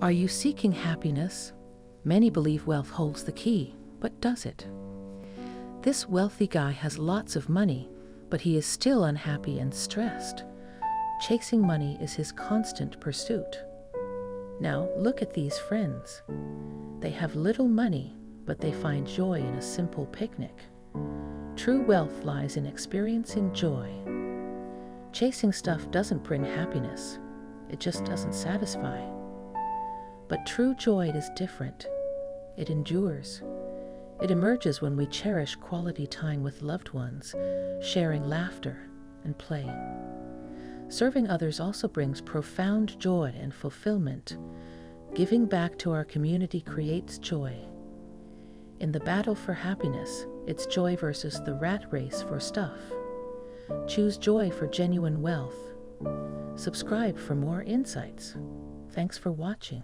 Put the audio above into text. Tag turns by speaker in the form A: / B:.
A: Are you seeking happiness? Many believe wealth holds the key, but does it? This wealthy guy has lots of money, but he is still unhappy and stressed. Chasing money is his constant pursuit. Now, look at these friends. They have little money, but they find joy in a simple picnic. True wealth lies in experiencing joy. Chasing stuff doesn't bring happiness. It just doesn't satisfy. But true joy is different. It endures. It emerges when we cherish quality time with loved ones, sharing laughter and play. Serving others also brings profound joy and fulfillment. Giving back to our community creates joy. In the battle for happiness, it's joy versus the rat race for stuff. Choose joy for genuine wealth. Subscribe for more insights. Thanks for watching.